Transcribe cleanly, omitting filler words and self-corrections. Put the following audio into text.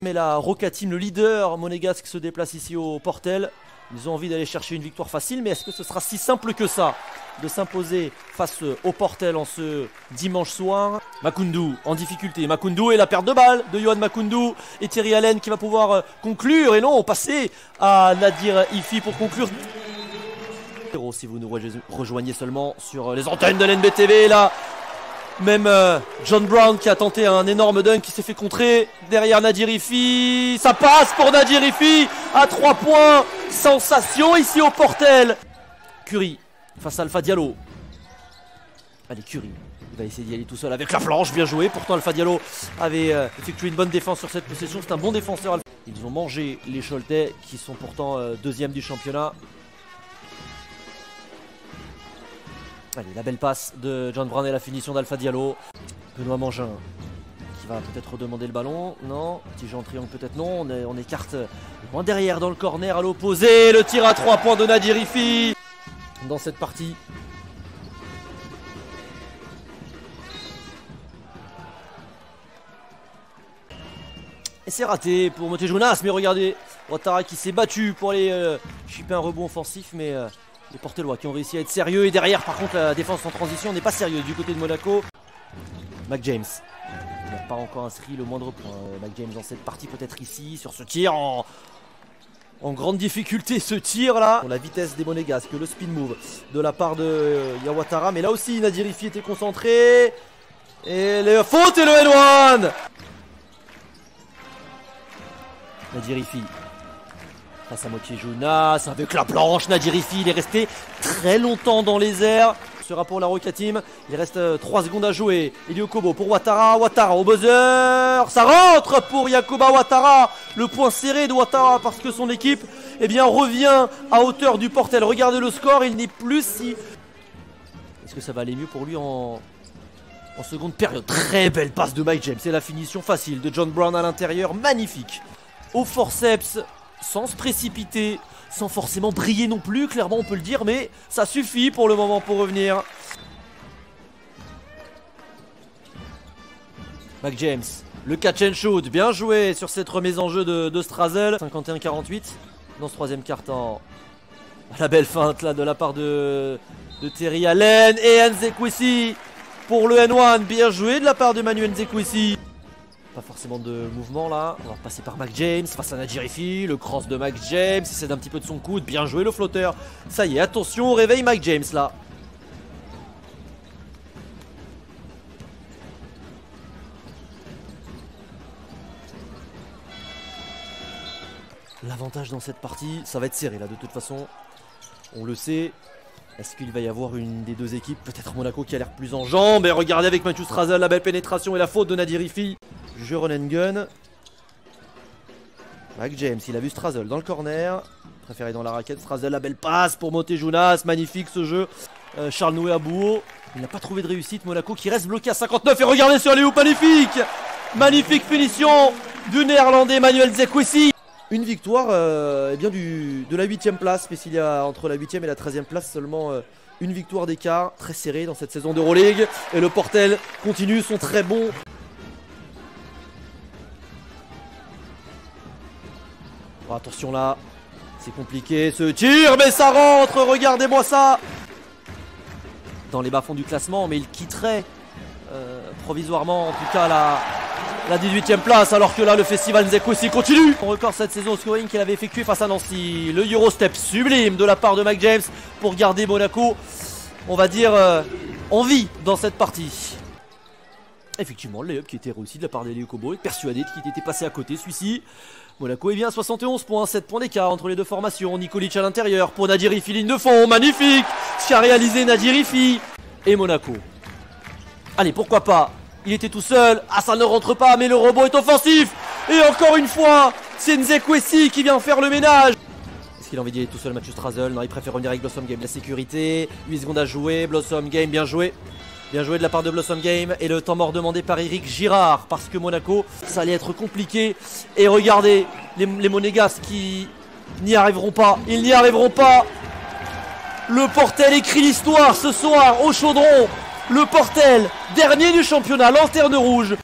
Mais la Roca Team, le leader monégasque, se déplace ici au Portel. Ils ont envie d'aller chercher une victoire facile, mais est-ce que ce sera si simple que ça de s'imposer face au Portel en ce dimanche soir? Makoundou en difficulté, Makoundou et la perte de balle de Yohan Makoundou et Thierry Allen qui va pouvoir conclure et non passer à Nadir Ifi pour conclure. Si vous nous rejoignez seulement sur les antennes de l'NBTV là. Même John Brown qui a tenté un énorme dunk qui s'est fait contrer derrière Nadir Ifi. Ça passe pour Nadir Ifi à 3 points. Sensation ici au Portel. Curry face à Alpha Diallo. Allez, Curry. Il va essayer d'y aller tout seul avec la planche. Bien joué. Pourtant Alpha Diallo avait effectué une bonne défense sur cette possession. C'est un bon défenseur. Ils ont mangé les Choletais qui sont pourtant deuxième du championnat. Allez, la belle passe de John Brown et la finition d'Alpha Diallo. Benoît Mangin qui va peut-être demander le ballon. Non, petit jeu en triangle peut-être non. On écarte loin derrière dans le corner à l'opposé. Le tir à 3 points de Nadir Ifi dans cette partie. Et c'est raté pour Motejounas. Mais regardez, Ouattara qui s'est battu pour aller chipper un rebond offensif. Mais... les Portelois qui ont réussi à être sérieux. Et derrière, par contre, la défense en transition n'est pas sérieuse du côté de Monaco. Mac James n'a pas encore inscrit le moindre point. Mac James dans cette partie, peut-être ici, sur ce tir en grande difficulté. Ce tir là, pour la vitesse des Monégasques, le spin move de la part de Ouattara. Mais là aussi, Nadir Ifi était concentré. Et les fautes et le N1. Nadir Ifi face à Motejounas avec la planche. Nadir Ifi, il est resté très longtemps dans les airs. Ce sera pour la Roca Team. Il reste 3 secondes à jouer. Elio Kobo pour Ouattara. Ouattara au buzzer. Ça rentre pour Yacouba Ouattara. Le point serré de Ouattara parce que son équipe revient à hauteur du Portel. Regardez le score. Il n'est plus si... Est-ce que ça va aller mieux pour lui en seconde période? Très belle passe de Mike James. C'est la finition facile de John Brown à l'intérieur. Magnifique. Au forceps. Sans se précipiter, sans forcément briller non plus, clairement on peut le dire, mais ça suffit pour le moment pour revenir. Mac James, le catch and shoot, bien joué sur cette remise en jeu de Strazel. 51-48 dans ce troisième quart-temps. La belle feinte là de la part de Thierry Allen et Nzekwesi pour le N1, bien joué de la part de Manu Nzekwesi. Pas forcément de mouvement là. On va repasser par Mac James face à Nadir Ifi. Le cross de Mac James. Il cède un petit peu de son coude. Bien joué le flotteur. Ça y est, attention au réveil Mac James là. L'avantage dans cette partie, ça va être serré là de toute façon. On le sait. Est-ce qu'il va y avoir une des deux équipes? Peut-être Monaco qui a l'air plus en jambes. Et regardez avec Mathieu Strazel la belle pénétration et la faute de Nadir Ifi. Jeu run and gun. Mac James, il a vu Strazel dans le corner. Préféré dans la raquette. Strazel, la belle passe pour Motejounas. Magnifique ce jeu. Charles Noué à Bouhot. Il n'a pas trouvé de réussite. Monaco qui reste bloqué à 59. Et regardez sur les hoops, magnifique. Magnifique finition du néerlandais Manuel Nzekwesi. Une victoire de la 8ème place. Mais s'il y a entre la 8ème et la 13ème place seulement une victoire d'écart. Très serré dans cette saison d'Euroleague. Et le Portel continue son très bon. Oh, attention là, c'est compliqué ce tir, mais ça rentre, regardez-moi ça. Dans les bas-fonds du classement, mais il quitterait provisoirement en tout cas la 18ème place, alors que là le festival Nzekwesi continue. On record cette saison au scoring qu'il avait effectué face à Nancy. Le Eurostep sublime de la part de Mac James pour garder Monaco, on va dire, en vie dans cette partie. Effectivement, le layup qui était réussi de la part d'Elio Kobo est persuadé qu'il était passé à côté celui-ci. Monaco est bien à 71 points, 7 points d'écart entre les deux formations. Nikolic à l'intérieur pour Nadir Ifi, ligne de fond, magnifique ce qu'a réalisé Nadir Ifi. Et Monaco. Allez, pourquoi pas. Il était tout seul. Ah, ça ne rentre pas, mais le rebond est offensif. Et encore une fois, c'est Nzekwesi qui vient faire le ménage. Est-ce qu'il a envie d'y aller tout seul, Mathieu Strazel? Non, il préfère revenir avec Blossom Game. La sécurité, 8 secondes à jouer. Blossom Game, bien joué. Bien joué de la part de Blossom Game. Et le temps mort demandé par Eric Girard. Parce que Monaco, ça allait être compliqué. Et regardez, les Monégasques qui n'y arriveront pas. Ils n'y arriveront pas. Le Portel écrit l'histoire ce soir au Chaudron. Le Portel, dernier du championnat, lanterne rouge,